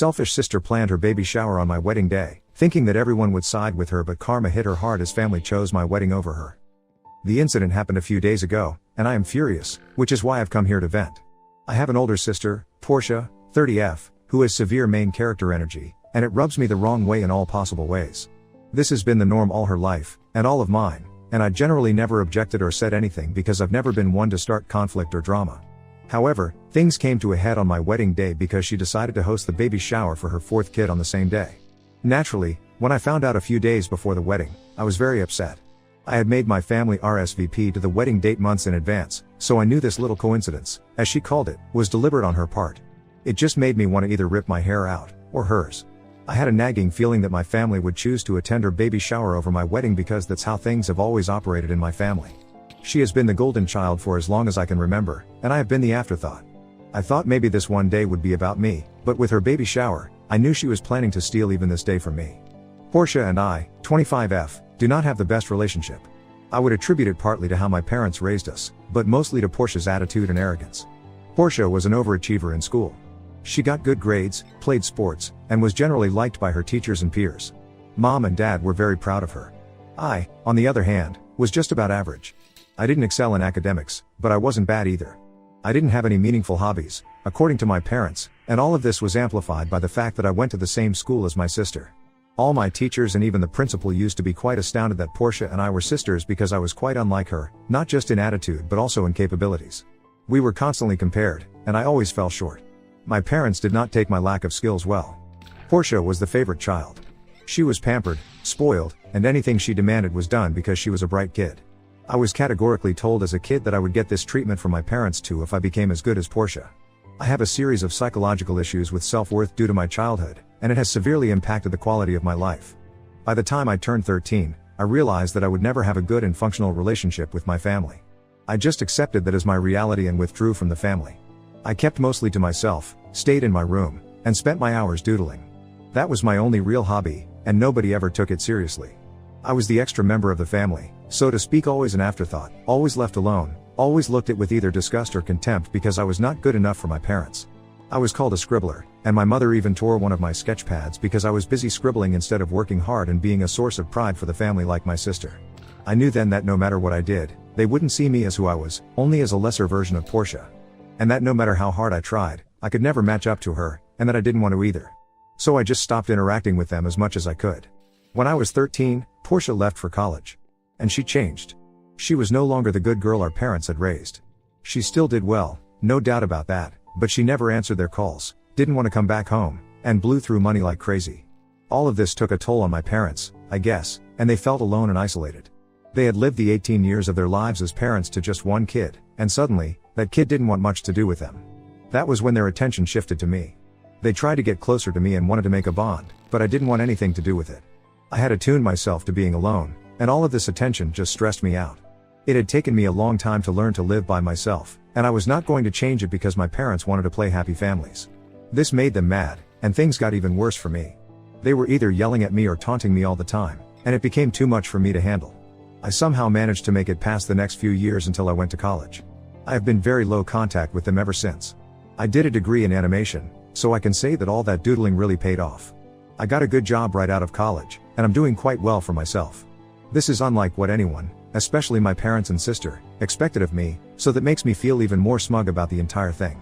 selfish sister planned her baby shower on my wedding day, thinking that everyone would side with her, but karma hit her hard as family chose my wedding over her. The incident happened a few days ago, and I am furious, which is why I've come here to vent. I have an older sister, Portia, 30F, who has severe main character energy, and it rubs me the wrong way in all possible ways. This has been the norm all her life, and all of mine, and I generally never objected or said anything because I've never been one to start conflict or drama. However, things came to a head on my wedding day because she decided to host the baby shower for her fourth kid on the same day. Naturally, when I found out a few days before the wedding, I was very upset. I had made my family RSVP to the wedding date months in advance, so I knew this little coincidence, as she called it, was deliberate on her part. It just made me want to either rip my hair out, or hers. I had a nagging feeling that my family would choose to attend her baby shower over my wedding because that's how things have always operated in my family. She has been the golden child for as long as I can remember, and I have been the afterthought. I thought maybe this one day would be about me, but with her baby shower, I knew she was planning to steal even this day from me. Portia and I, 25F, do not have the best relationship. I would attribute it partly to how my parents raised us, but mostly to Portia's attitude and arrogance. Portia was an overachiever in school. She got good grades, played sports, and was generally liked by her teachers and peers. Mom and Dad were very proud of her. I, on the other hand, was just about average. I didn't excel in academics, but I wasn't bad either. I didn't have any meaningful hobbies, according to my parents, and all of this was amplified by the fact that I went to the same school as my sister. All my teachers and even the principal used to be quite astounded that Portia and I were sisters because I was quite unlike her, not just in attitude but also in capabilities. We were constantly compared, and I always fell short. My parents did not take my lack of skills well. Portia was the favorite child. She was pampered, spoiled, and anything she demanded was done because she was a bright kid. I was categorically told as a kid that I would get this treatment from my parents too if I became as good as Portia. I have a series of psychological issues with self-worth due to my childhood, and it has severely impacted the quality of my life. By the time I turned 13, I realized that I would never have a good and functional relationship with my family. I just accepted that as my reality and withdrew from the family. I kept mostly to myself, stayed in my room, and spent my hours doodling. That was my only real hobby, and nobody ever took it seriously. I was the extra member of the family, so to speak, always an afterthought, always left alone, always looked at with either disgust or contempt because I was not good enough for my parents. I was called a scribbler, and my mother even tore one of my sketch pads because I was busy scribbling instead of working hard and being a source of pride for the family like my sister. I knew then that no matter what I did, they wouldn't see me as who I was, only as a lesser version of Portia. And that no matter how hard I tried, I could never match up to her, and that I didn't want to either. So I just stopped interacting with them as much as I could. When I was 13, Portia left for college. And she changed. She was no longer the good girl our parents had raised. She still did well, no doubt about that, but she never answered their calls, didn't want to come back home, and blew through money like crazy. All of this took a toll on my parents, I guess, and they felt alone and isolated. They had lived the 18 years of their lives as parents to just one kid, and suddenly, that kid didn't want much to do with them. That was when their attention shifted to me. They tried to get closer to me and wanted to make a bond, but I didn't want anything to do with it. I had attuned myself to being alone, and all of this attention just stressed me out. It had taken me a long time to learn to live by myself, and I was not going to change it because my parents wanted to play happy families. This made them mad, and things got even worse for me. They were either yelling at me or taunting me all the time, and it became too much for me to handle. I somehow managed to make it past the next few years until I went to college. I have been very low contact with them ever since. I did a degree in animation, so I can say that all that doodling really paid off. I got a good job right out of college, and I'm doing quite well for myself. This is unlike what anyone, especially my parents and sister, expected of me, so that makes me feel even more smug about the entire thing.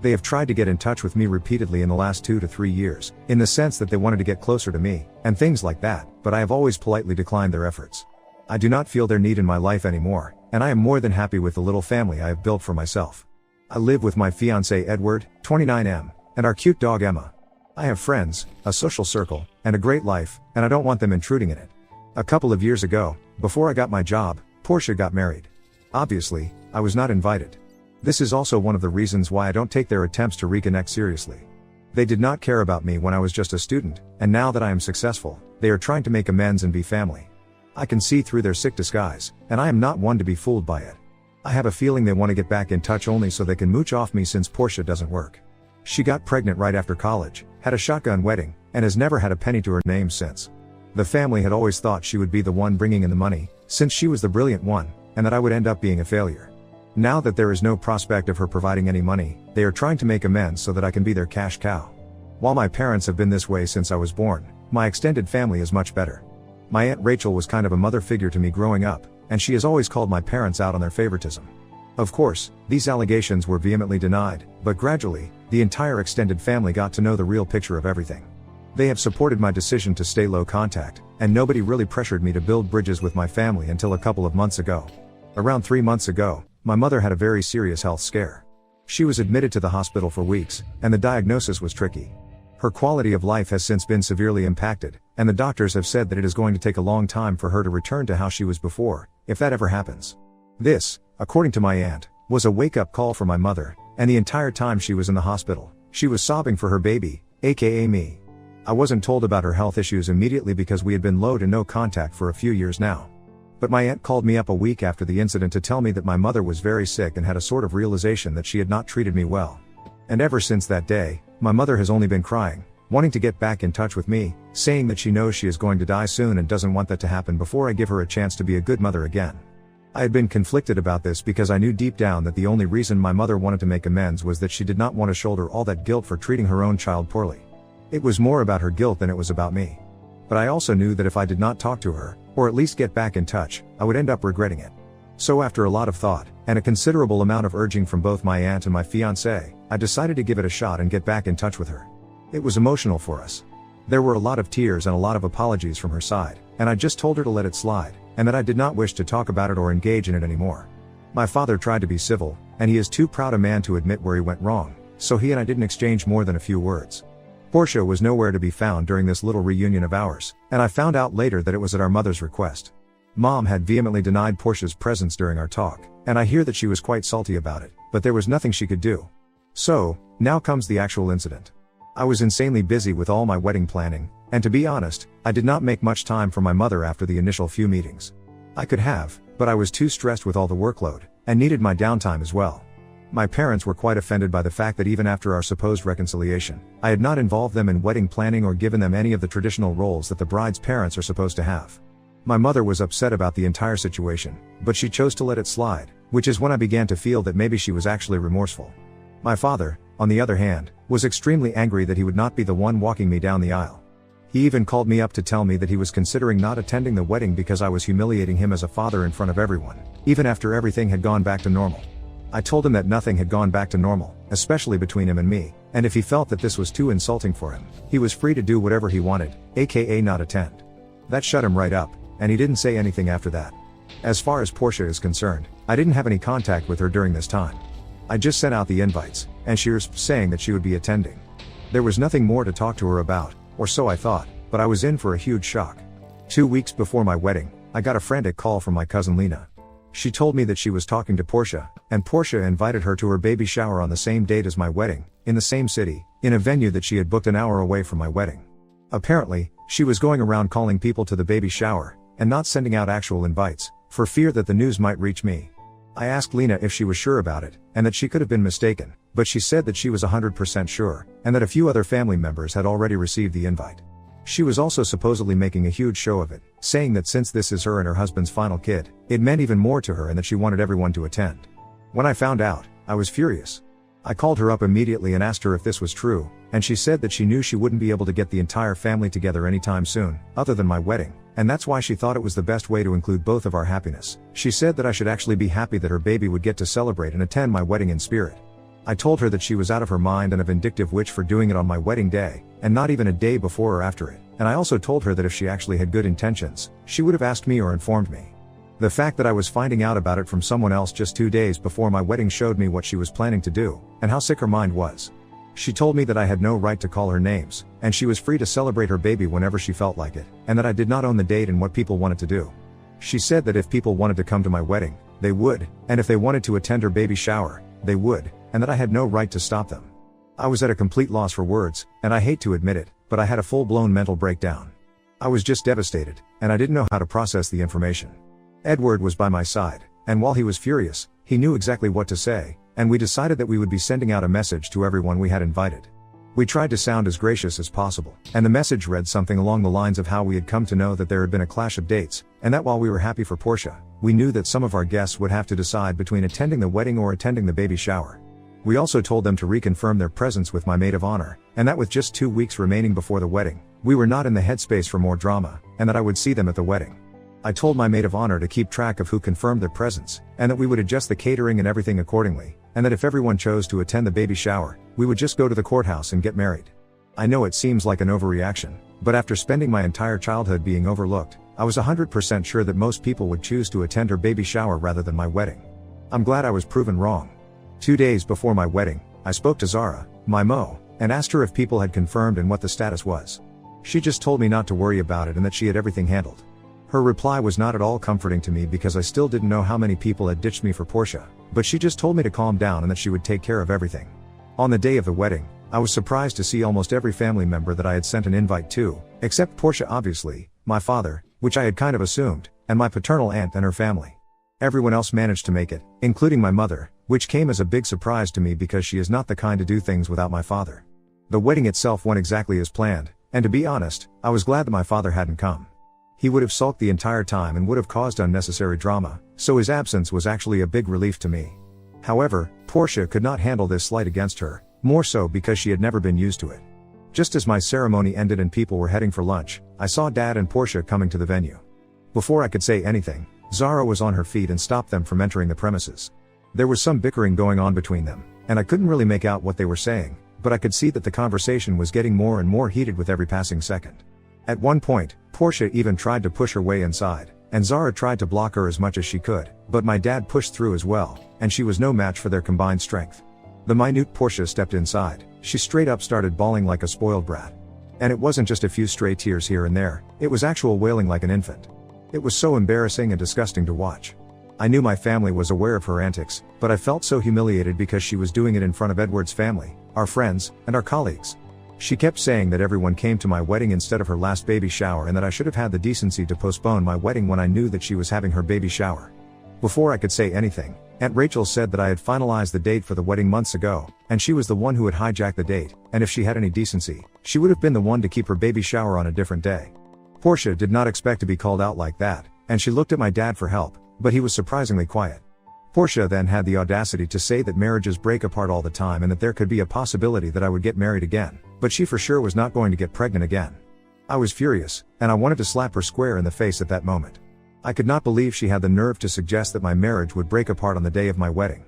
They have tried to get in touch with me repeatedly in the last 2 to 3 years, in the sense that they wanted to get closer to me, and things like that, but I have always politely declined their efforts. I do not feel their need in my life anymore, and I am more than happy with the little family I have built for myself. I live with my fiancé Edward, 29M, and our cute dog Emma. I have friends, a social circle, and a great life, and I don't want them intruding in it. A couple of years ago, before I got my job, Portia got married. Obviously, I was not invited. This is also one of the reasons why I don't take their attempts to reconnect seriously. They did not care about me when I was just a student, and now that I am successful, they are trying to make amends and be family. I can see through their sick disguise, and I am not one to be fooled by it. I have a feeling they want to get back in touch only so they can mooch off me since Portia doesn't work. She got pregnant right after college, had a shotgun wedding, and has never had a penny to her name since. The family had always thought she would be the one bringing in the money, since she was the brilliant one, and that I would end up being a failure. Now that there is no prospect of her providing any money, they are trying to make amends so that I can be their cash cow. While my parents have been this way since I was born, my extended family is much better. My Aunt Rachel was kind of a mother figure to me growing up, and she has always called my parents out on their favoritism. Of course, these allegations were vehemently denied, but gradually, the entire extended family got to know the real picture of everything. They have supported my decision to stay low contact, and nobody really pressured me to build bridges with my family until a couple of months ago. Around 3 months ago, my mother had a very serious health scare. She was admitted to the hospital for weeks, and the diagnosis was tricky. Her quality of life has since been severely impacted, and the doctors have said that it is going to take a long time for her to return to how she was before, if that ever happens. This, according to my aunt, was a wake-up call for my mother, and the entire time she was in the hospital, she was sobbing for her baby, aka me. I wasn't told about her health issues immediately because we had been low to no contact for a few years now. But my aunt called me up a week after the incident to tell me that my mother was very sick and had a sort of realization that she had not treated me well. And ever since that day, my mother has only been crying, wanting to get back in touch with me, saying that she knows she is going to die soon and doesn't want that to happen before I give her a chance to be a good mother again. I had been conflicted about this because I knew deep down that the only reason my mother wanted to make amends was that she did not want to shoulder all that guilt for treating her own child poorly. It was more about her guilt than it was about me. But I also knew that if I did not talk to her, or at least get back in touch, I would end up regretting it. So after a lot of thought, and a considerable amount of urging from both my aunt and my fiancé, I decided to give it a shot and get back in touch with her. It was emotional for us. There were a lot of tears and a lot of apologies from her side, and I just told her to let it slide, and that I did not wish to talk about it or engage in it anymore. My father tried to be civil, and he is too proud a man to admit where he went wrong, so he and I didn't exchange more than a few words. Portia was nowhere to be found during this little reunion of ours, and I found out later that it was at our mother's request. Mom had vehemently denied Portia's presence during our talk, and I hear that she was quite salty about it, but there was nothing she could do. So, now comes the actual incident. I was insanely busy with all my wedding planning, and to be honest, I did not make much time for my mother after the initial few meetings. I could have, but I was too stressed with all the workload, and needed my downtime as well. My parents were quite offended by the fact that even after our supposed reconciliation, I had not involved them in wedding planning or given them any of the traditional roles that the bride's parents are supposed to have. My mother was upset about the entire situation, but she chose to let it slide, which is when I began to feel that maybe she was actually remorseful. My father, on the other hand, was extremely angry that he would not be the one walking me down the aisle. He even called me up to tell me that he was considering not attending the wedding because I was humiliating him as a father in front of everyone, even after everything had gone back to normal. I told him that nothing had gone back to normal, especially between him and me, and if he felt that this was too insulting for him, he was free to do whatever he wanted, aka not attend. That shut him right up, and he didn't say anything after that. As far as Portia is concerned, I didn't have any contact with her during this time. I just sent out the invites, and she was saying that she would be attending. There was nothing more to talk to her about, or so I thought, but I was in for a huge shock. 2 weeks before my wedding, I got a frantic call from my cousin Lena. She told me that she was talking to Portia, and Portia invited her to her baby shower on the same date as my wedding, in the same city, in a venue that she had booked an hour away from my wedding. Apparently, she was going around calling people to the baby shower, and not sending out actual invites, for fear that the news might reach me. I asked Lena if she was sure about it, and that she could have been mistaken, but she said that she was 100% sure, and that a few other family members had already received the invite. She was also supposedly making a huge show of it, saying that since this is her and her husband's final kid, it meant even more to her and that she wanted everyone to attend. When I found out, I was furious. I called her up immediately and asked her if this was true, and she said that she knew she wouldn't be able to get the entire family together anytime soon, other than my wedding, and that's why she thought it was the best way to include both of our happiness. She said that I should actually be happy that her baby would get to celebrate and attend my wedding in spirit. I told her that she was out of her mind and a vindictive witch for doing it on my wedding day, and not even a day before or after it, and I also told her that if she actually had good intentions, she would have asked me or informed me. The fact that I was finding out about it from someone else just 2 days before my wedding showed me what she was planning to do, and how sick her mind was. She told me that I had no right to call her names, and she was free to celebrate her baby whenever she felt like it, and that I did not own the date and what people wanted to do. She said that if people wanted to come to my wedding, they would, and if they wanted to attend her baby shower, they would, and that I had no right to stop them. I was at a complete loss for words, and I hate to admit it, but I had a full-blown mental breakdown. I was just devastated, and I didn't know how to process the information. Edward was by my side, and while he was furious, he knew exactly what to say, and we decided that we would be sending out a message to everyone we had invited. We tried to sound as gracious as possible, and the message read something along the lines of how we had come to know that there had been a clash of dates, and that while we were happy for Portia, we knew that some of our guests would have to decide between attending the wedding or attending the baby shower. We also told them to reconfirm their presence with my maid of honor, and that with just 2 weeks remaining before the wedding, we were not in the headspace for more drama, and that I would see them at the wedding. I told my maid of honor to keep track of who confirmed their presence, and that we would adjust the catering and everything accordingly, and that if everyone chose to attend the baby shower, we would just go to the courthouse and get married. I know it seems like an overreaction, but after spending my entire childhood being overlooked, I was 100% sure that most people would choose to attend her baby shower rather than my wedding. I'm glad I was proven wrong. 2 days before my wedding, I spoke to Zara, my Mo, and asked her if people had confirmed and what the status was. She just told me not to worry about it and that she had everything handled. Her reply was not at all comforting to me because I still didn't know how many people had ditched me for Portia, but she just told me to calm down and that she would take care of everything. On the day of the wedding, I was surprised to see almost every family member that I had sent an invite to, except Portia obviously, my father, which I had kind of assumed, and my paternal aunt and her family. Everyone else managed to make it, including my mother, which came as a big surprise to me because she is not the kind to do things without my father. The wedding itself went exactly as planned, and to be honest, I was glad that my father hadn't come. He would have sulked the entire time and would have caused unnecessary drama, so his absence was actually a big relief to me. However, Portia could not handle this slight against her, more so because she had never been used to it. Just as my ceremony ended and people were heading for lunch, I saw Dad and Portia coming to the venue. Before I could say anything, Zara was on her feet and stopped them from entering the premises. There was some bickering going on between them, and I couldn't really make out what they were saying, but I could see that the conversation was getting more and more heated with every passing second. At one point, Portia even tried to push her way inside, and Zara tried to block her as much as she could, but my dad pushed through as well, and she was no match for their combined strength. The minute Portia stepped inside, she straight up started bawling like a spoiled brat. And it wasn't just a few stray tears here and there, it was actual wailing like an infant. It was so embarrassing and disgusting to watch. I knew my family was aware of her antics, but I felt so humiliated because she was doing it in front of Edward's family, our friends, and our colleagues. She kept saying that everyone came to my wedding instead of her last baby shower and that I should have had the decency to postpone my wedding when I knew that she was having her baby shower. Before I could say anything, Aunt Rachel said that I had finalized the date for the wedding months ago, and she was the one who had hijacked the date, and if she had any decency, she would have been the one to keep her baby shower on a different day. Portia did not expect to be called out like that, and she looked at my dad for help, but he was surprisingly quiet. Portia then had the audacity to say that marriages break apart all the time and that there could be a possibility that I would get married again, but she for sure was not going to get pregnant again. I was furious, and I wanted to slap her square in the face at that moment. I could not believe she had the nerve to suggest that my marriage would break apart on the day of my wedding.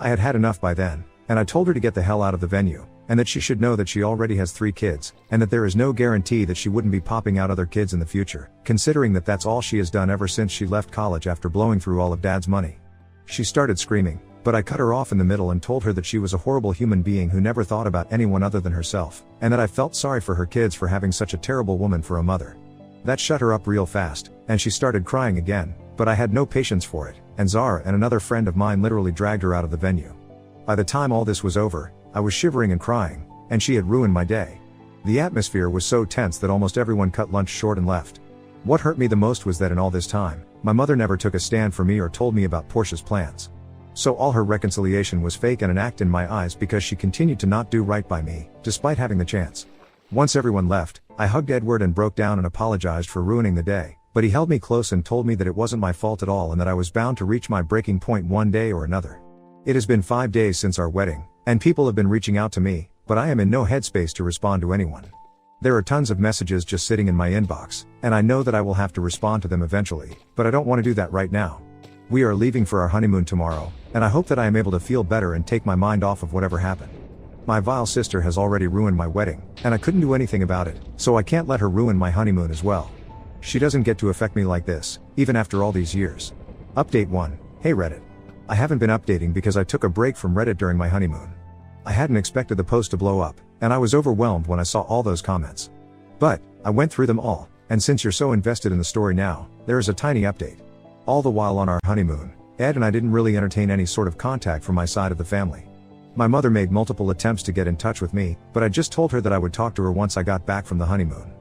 I had had enough by then, and I told her to get the hell out of the venue, and that she should know that she already has 3 kids, and that there is no guarantee that she wouldn't be popping out other kids in the future, considering that that's all she has done ever since she left college after blowing through all of Dad's money. She started screaming, but I cut her off in the middle and told her that she was a horrible human being who never thought about anyone other than herself, and that I felt sorry for her kids for having such a terrible woman for a mother. That shut her up real fast, and she started crying again, but I had no patience for it, and Zara and another friend of mine literally dragged her out of the venue. By the time all this was over, I was shivering and crying, and she had ruined my day. The atmosphere was so tense that almost everyone cut lunch short and left. What hurt me the most was that in all this time, my mother never took a stand for me or told me about Portia's plans. So all her reconciliation was fake and an act in my eyes because she continued to not do right by me, despite having the chance. Once everyone left, I hugged Edward and broke down and apologized for ruining the day, but he held me close and told me that it wasn't my fault at all and that I was bound to reach my breaking point one day or another. It has been 5 days since our wedding, and people have been reaching out to me, but I am in no headspace to respond to anyone. There are tons of messages just sitting in my inbox, and I know that I will have to respond to them eventually, but I don't want to do that right now. We are leaving for our honeymoon tomorrow, and I hope that I am able to feel better and take my mind off of whatever happened. My vile sister has already ruined my wedding, and I couldn't do anything about it, so I can't let her ruin my honeymoon as well. She doesn't get to affect me like this, even after all these years. Update 1. Hey Reddit. I haven't been updating because I took a break from Reddit during my honeymoon. I hadn't expected the post to blow up, and I was overwhelmed when I saw all those comments. But, I went through them all, and since you're so invested in the story now, there is a tiny update. All the while on our honeymoon, Ed and I didn't really entertain any sort of contact from my side of the family. My mother made multiple attempts to get in touch with me, but I just told her that I would talk to her once I got back from the honeymoon.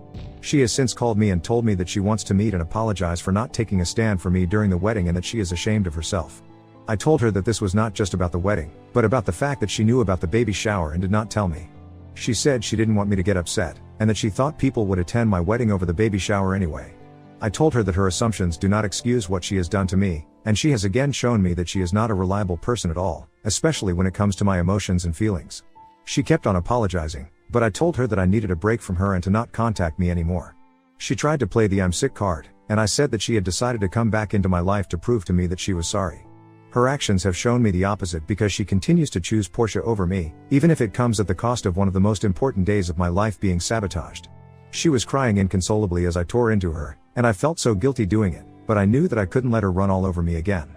She has since called me and told me that she wants to meet and apologize for not taking a stand for me during the wedding and that she is ashamed of herself. I told her that this was not just about the wedding, but about the fact that she knew about the baby shower and did not tell me. She said she didn't want me to get upset, and that she thought people would attend my wedding over the baby shower anyway. I told her that her assumptions do not excuse what she has done to me, and she has again shown me that she is not a reliable person at all, especially when it comes to my emotions and feelings. She kept on apologizing, but I told her that I needed a break from her and to not contact me anymore. She tried to play the I'm sick card, and I said that she had decided to come back into my life to prove to me that she was sorry. Her actions have shown me the opposite because she continues to choose Portia over me, even if it comes at the cost of one of the most important days of my life being sabotaged. She was crying inconsolably as I tore into her, and I felt so guilty doing it, but I knew that I couldn't let her run all over me again.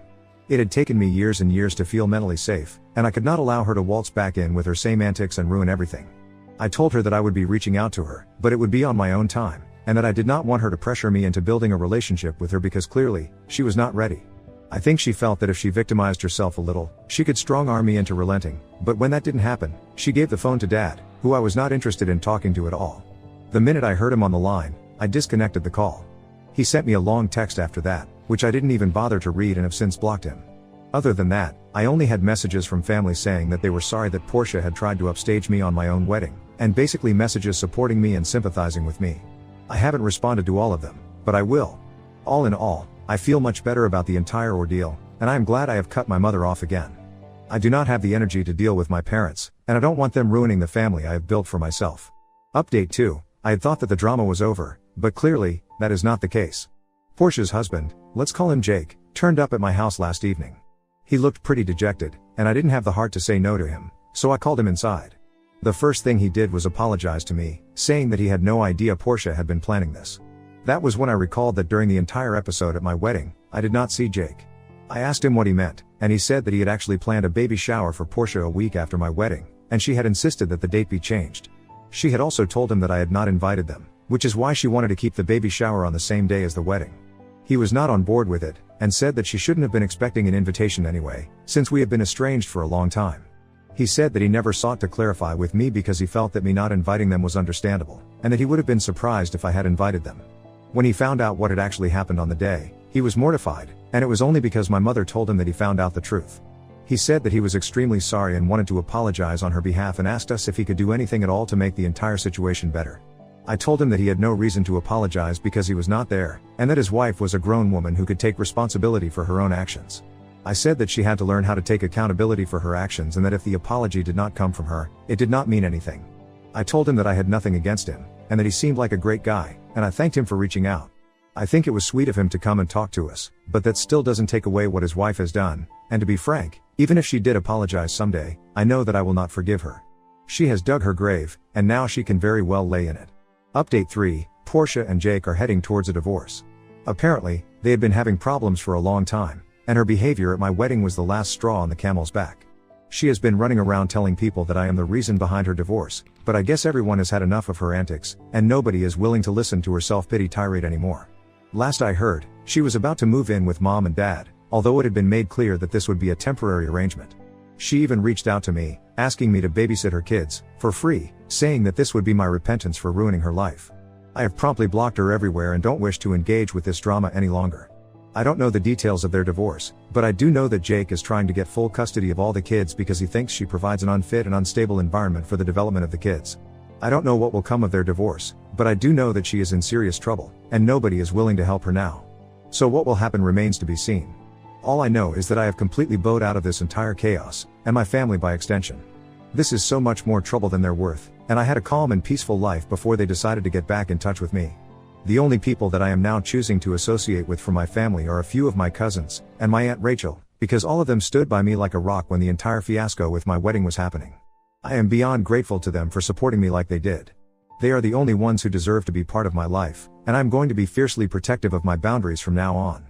It had taken me years and years to feel mentally safe, and I could not allow her to waltz back in with her same antics and ruin everything. I told her that I would be reaching out to her, but it would be on my own time, and that I did not want her to pressure me into building a relationship with her because clearly, she was not ready. I think she felt that if she victimized herself a little, she could strong-arm me into relenting, but when that didn't happen, she gave the phone to Dad, who I was not interested in talking to at all. The minute I heard him on the line, I disconnected the call. He sent me a long text after that, which I didn't even bother to read and have since blocked him. Other than that, I only had messages from family saying that they were sorry that Portia had tried to upstage me on my own wedding, and basically messages supporting me and sympathizing with me. I haven't responded to all of them, but I will. All in all, I feel much better about the entire ordeal, and I am glad I have cut my mother off again. I do not have the energy to deal with my parents, and I don't want them ruining the family I have built for myself. Update 2. I had thought that the drama was over, but clearly, that is not the case. Portia's husband, let's call him Jake, turned up at my house last evening. He looked pretty dejected, and I didn't have the heart to say no to him, so I called him inside. The first thing he did was apologize to me, saying that he had no idea Portia had been planning this. That was when I recalled that during the entire episode at my wedding, I did not see Jake. I asked him what he meant, and he said that he had actually planned a baby shower for Portia a week after my wedding, and she had insisted that the date be changed. She had also told him that I had not invited them, which is why she wanted to keep the baby shower on the same day as the wedding. He was not on board with it, and said that she shouldn't have been expecting an invitation anyway, since we had been estranged for a long time. He said that he never sought to clarify with me because he felt that me not inviting them was understandable, and that he would have been surprised if I had invited them. When he found out what had actually happened on the day, he was mortified, and it was only because my mother told him that he found out the truth. He said that he was extremely sorry and wanted to apologize on her behalf and asked us if he could do anything at all to make the entire situation better. I told him that he had no reason to apologize because he was not there, and that his wife was a grown woman who could take responsibility for her own actions. I said that she had to learn how to take accountability for her actions and that if the apology did not come from her, it did not mean anything. I told him that I had nothing against him, and that he seemed like a great guy, and I thanked him for reaching out. I think it was sweet of him to come and talk to us, but that still doesn't take away what his wife has done, and to be frank, even if she did apologize someday, I know that I will not forgive her. She has dug her grave, and now she can very well lay in it. Update 3, Portia and Jake are heading towards a divorce. Apparently, they had been having problems for a long time, and her behavior at my wedding was the last straw on the camel's back. She has been running around telling people that I am the reason behind her divorce, but I guess everyone has had enough of her antics, and nobody is willing to listen to her self-pity tirade anymore. Last I heard, she was about to move in with Mom and Dad, although it had been made clear that this would be a temporary arrangement. She even reached out to me, asking me to babysit her kids, for free, saying that this would be my repentance for ruining her life. I have promptly blocked her everywhere and don't wish to engage with this drama any longer. I don't know the details of their divorce, but I do know that Jake is trying to get full custody of all the kids because he thinks she provides an unfit and unstable environment for the development of the kids. I don't know what will come of their divorce, but I do know that she is in serious trouble, and nobody is willing to help her now. So what will happen remains to be seen. All I know is that I have completely bowed out of this entire chaos, and my family by extension. This is so much more trouble than they're worth, and I had a calm and peaceful life before they decided to get back in touch with me. The only people that I am now choosing to associate with from my family are a few of my cousins, and my Aunt Rachel, because all of them stood by me like a rock when the entire fiasco with my wedding was happening. I am beyond grateful to them for supporting me like they did. They are the only ones who deserve to be part of my life, and I'm going to be fiercely protective of my boundaries from now on.